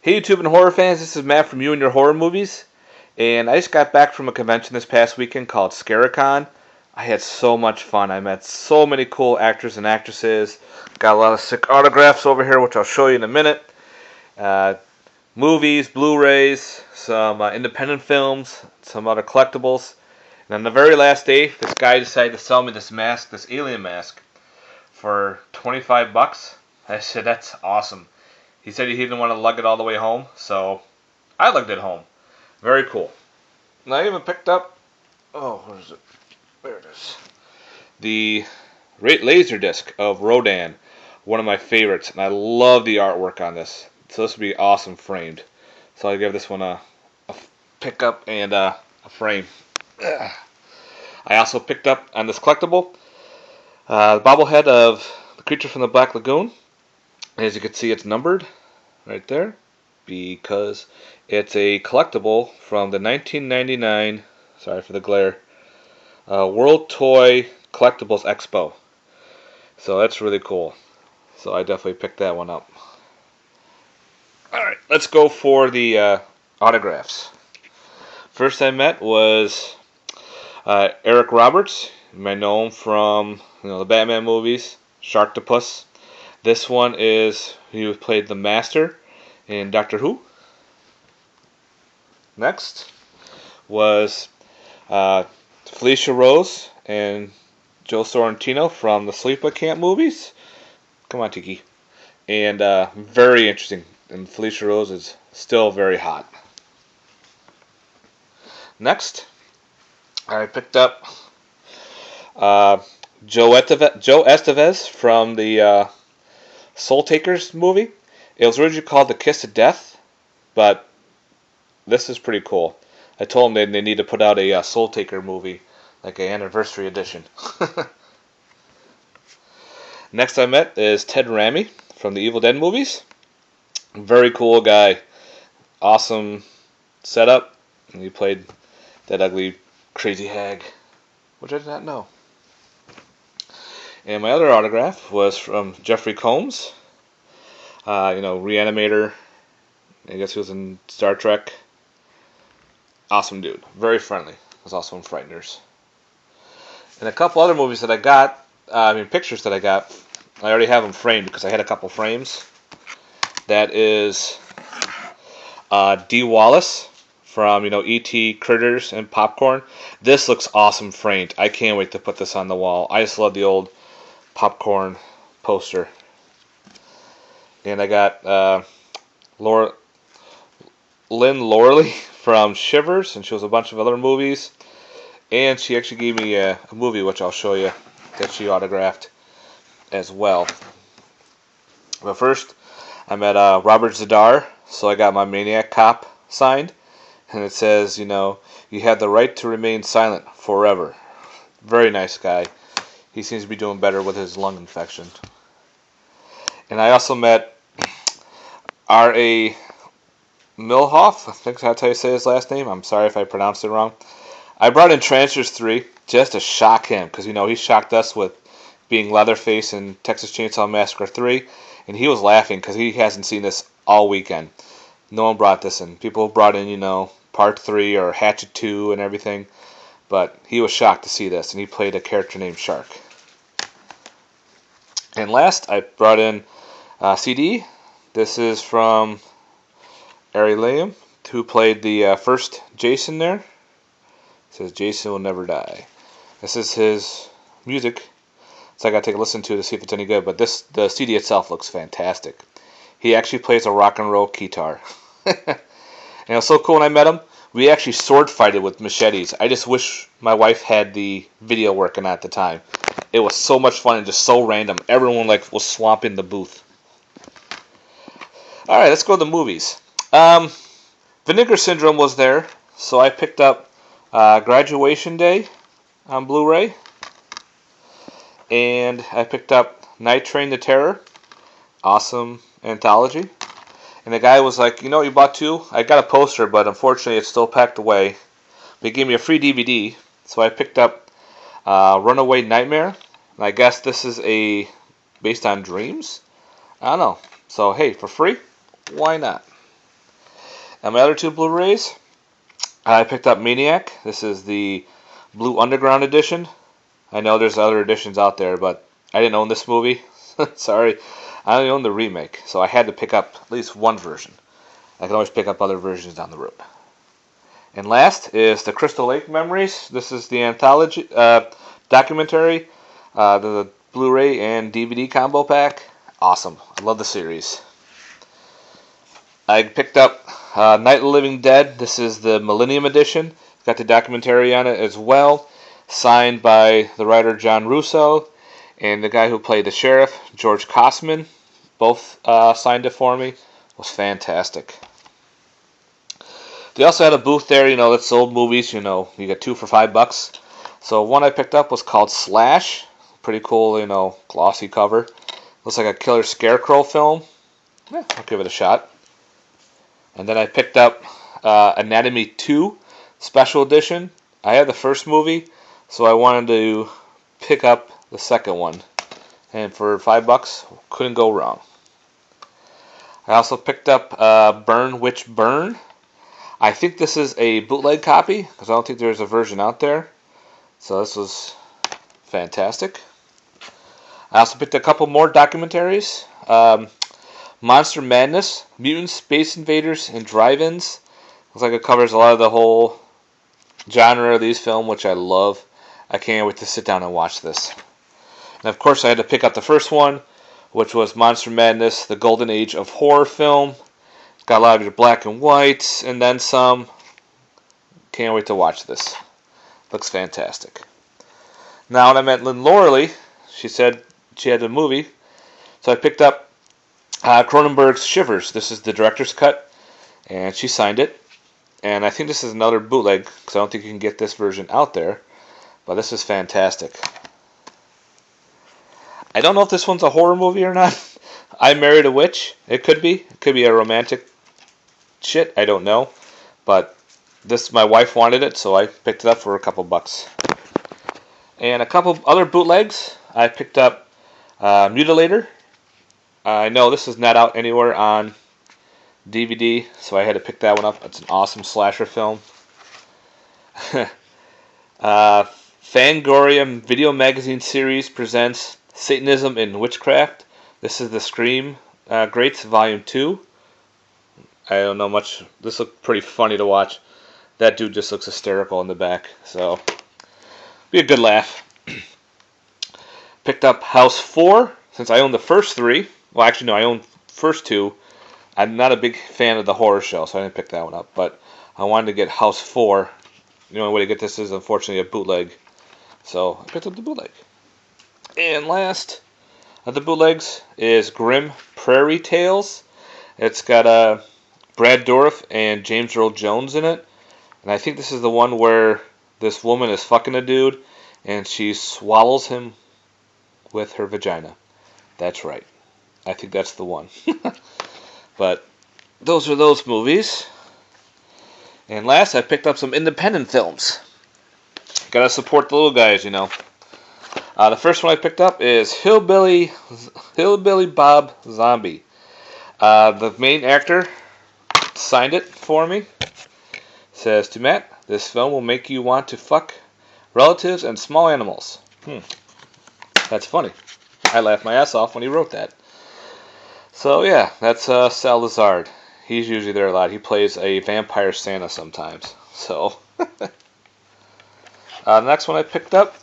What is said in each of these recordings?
Hey YouTube and horror fans, this is Matt from You and Your Horror Movies, and I just got back from a convention this past weekend called Scaricon. I had so much fun. I met so many cool actors and actresses. Got a lot of sick autographs over here, which I'll show you in a minute. Uh, Movies, Blu-rays, some independent films, some other collectibles. And on the very last day, this guy decided to sell me this mask, this alien mask, for 25 bucks. I said, that's awesome. He said he didn't want to lug it all the way home, so I lugged it home. Very cool. And I even picked up, where is it? There it is. The laser disc of Rodan, one of my favorites, and I love the artwork on this. So this would be awesome framed. So I'll give this one a pickup and a frame. Ugh. I also picked up on this collectible the bobblehead of the creature from the Black Lagoon. As you can see, it's numbered right there because it's a collectible from the 1999, sorry for the glare, World Toy Collectibles Expo. So that's really cool. So I definitely picked that one up. Alright, let's go for the autographs. First I met was Eric Roberts. You might know him from the Batman movies, Sharktopus. This one is, he played the Master in Doctor Who. Next was Felicia Rose and Joe Sorrentino from the Sleepaway Camp movies. Come on, Tiki. And very interesting. And Felicia Rose is still very hot. Next, I picked up Joe Estevez from the Soul Takers movie. It was originally called The Kiss of Death, but this is pretty cool. I told them they need to put out a Soul Taker movie, like an anniversary edition. Next I met is Ted Raimi from the Evil Dead movies. Very cool guy. Awesome setup. And he played that ugly, crazy hag, which I did not know. And my other autograph was from Jeffrey Combs, Reanimator. I guess he was in Star Trek. Awesome dude. Very friendly. Was also in Frighteners. And a couple other movies that I got, pictures that I got, I already have them framed because I had a couple frames. That is Dee Wallace from, E.T., Critters, and Popcorn. This looks awesome framed. I can't wait to put this on the wall. I just love the old Popcorn poster. And I got Lynn Lorley from Shivers, and she was a bunch of other movies. And she actually gave me a movie, which I'll show you, that she autographed as well. But first, I met Robert Zadar, so I got my Maniac Cop signed. And it says, you have the right to remain silent forever. Very nice guy. He seems to be doing better with his lung infection. And I also met R.A. Milhoff. I think that's how you say his last name. I'm sorry if I pronounced it wrong. I brought in Transfers 3 just to shock him. Because, he shocked us with being Leatherface in Texas Chainsaw Massacre 3. And he was laughing because he hasn't seen this all weekend. No one brought this in. People brought in, Part 3 or Hatchet 2 and everything. But he was shocked to see this. And he played a character named Shark. And last, I brought in CD. This is from Ari Liam, who played the first Jason there. It says, Jason will never die. This is his music. So I got to take a listen to see if it's any good. But the CD itself looks fantastic. He actually plays a rock and roll guitar. And it was so cool when I met him. We actually sword fighted with machetes. I just wish my wife had the video working at the time. It was so much fun and just so random. Everyone was swamping the booth. All right, let's go to the movies. Vinegar Syndrome was there, so I picked up Graduation Day on Blu-ray, and I picked up Night Train to Terror, awesome anthology. And the guy was like, you bought two? I got a poster, but unfortunately it's still packed away. They gave me a free DVD, so I picked up Runaway Nightmare. And I guess this is based on dreams? I don't know. So, hey, for free, why not? And my other two Blu-rays, I picked up Maniac. This is the Blue Underground edition. I know there's other editions out there, but I didn't own this movie. Sorry. I only own the remake, so I had to pick up at least one version. I can always pick up other versions down the road. And last is the Crystal Lake Memories. This is the anthology documentary, the Blu-ray and DVD combo pack. Awesome. I love the series. I picked up Night of the Living Dead. This is the Millennium Edition. Got the documentary on it as well. Signed by the writer John Russo and the guy who played the sheriff, George Kosman. Both signed it for me. It was fantastic. They also had a booth there, that sold movies, you get two for $5. So one I picked up was called Slash. Pretty cool, glossy cover. Looks like a killer scarecrow film. Yeah, I'll give it a shot. And then I picked up Anatomy 2 Special Edition. I had the first movie, so I wanted to pick up the second one. And for $5, couldn't go wrong. I also picked up Burn Witch Burn. I think this is a bootleg copy, because I don't think there's a version out there. So this was fantastic. I also picked a couple more documentaries. Monster Madness, Mutants, Space Invaders, and Drive-Ins. Looks like it covers a lot of the whole genre of these films, which I love. I can't wait to sit down and watch this. And of course I had to pick up the first one, which was Monster Madness, the Golden Age of Horror film. Got a lot of your black and whites, and then some. Can't wait to watch this. Looks fantastic. Now, when I met Lynn Lorley, she said she had a movie, so I picked up Cronenberg's Shivers. This is the director's cut, and she signed it. And I think this is another bootleg, because I don't think you can get this version out there, but this is fantastic. I don't know if this one's a horror movie or not. I Married a Witch. It could be. It could be a romantic shit. I don't know. But my wife wanted it, so I picked it up for a couple bucks. And a couple other bootlegs. I picked up Mutilator. I know this is not out anywhere on DVD, so I had to pick that one up. It's an awesome slasher film. Fangorium Video Magazine Series presents Satanism and Witchcraft. This is the Scream Greats Volume 2. I don't know much. This looks pretty funny to watch. That dude just looks hysterical in the back. So, be a good laugh. Picked up House 4, since I own the first 3. Well, actually, no, I own first 2. I'm not a big fan of the horror show, so I didn't pick that one up. But I wanted to get House 4. The only way to get this is, unfortunately, a bootleg. So, I picked up the bootleg. And last of the bootlegs is Grim Prairie Tales. It's got Brad Dourif and James Earl Jones in it. And I think this is the one where this woman is fucking a dude and she swallows him with her vagina. That's right. I think that's the one. But those are those movies. And last, I picked up some independent films. Gotta support the little guys, The first one I picked up is Hillbilly Bob Zombie. The main actor signed it for me. Says to Matt, this film will make you want to fuck relatives and small animals. That's funny. I laughed my ass off when he wrote that. So yeah, that's Sal Lazard. He's usually there a lot. He plays a vampire Santa sometimes. So the next one I picked up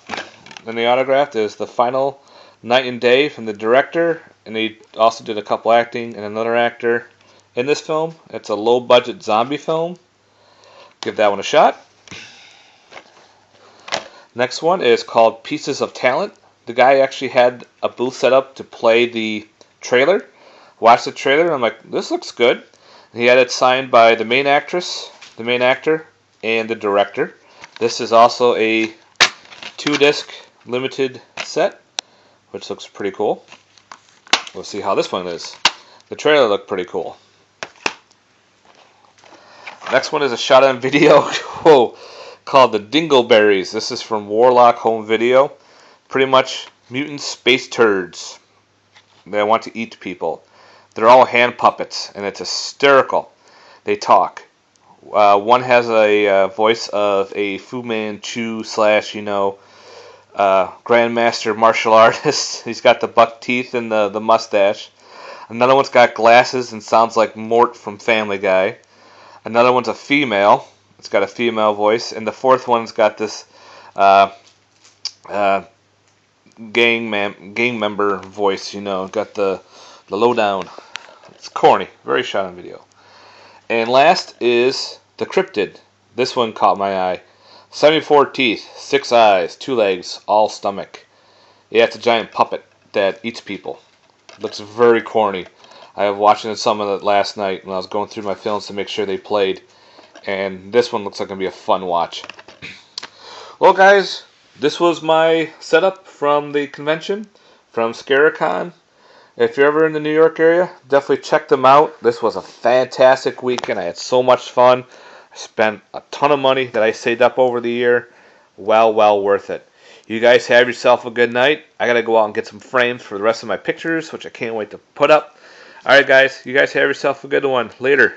and the autographed is The Final Night and Day from the director, and he also did a couple acting and another actor in this film. It's a low-budget zombie film. Give that one a shot. Next one is called Pieces of Talent. The guy actually had a booth set up to play the trailer. Watched the trailer and I'm like, this looks good. He had it signed by the main actress, the main actor, and the director. This is also a 2-disc limited set, which looks pretty cool. We'll see how this one is. The trailer looked pretty cool. Next one is a shot on video called The Dingleberries. This is from Warlock Home Video. Pretty much mutant space turds. They want to eat people. They're all hand puppets, and it's hysterical. They talk. One has a voice of a Fu Manchu slash, grandmaster martial artist. He's got the buck teeth and the mustache. Another one's got glasses and sounds like Mort from Family Guy. Another one's a female. It's got a female voice. And the fourth one's got this uh, uh, gang member voice, got the lowdown. It's corny. Very shot on video. And last is the cryptid. This one caught my eye. 74 teeth, 6 eyes, 2 legs, all stomach. Yeah, it's a giant puppet that eats people. Looks very corny. I was watching some of it last night when I was going through my films to make sure they played. And this one looks like it's going to be a fun watch. Well, guys, this was my setup from the convention, from Scaricon. If you're ever in the New York area, definitely check them out. This was a fantastic weekend. I had so much fun. I spent a ton of money that I saved up over the year. Well worth it. You guys have yourself a good night. I got to go out and get some frames for the rest of my pictures, which I can't wait to put up. All right, guys. You guys have yourself a good one. Later.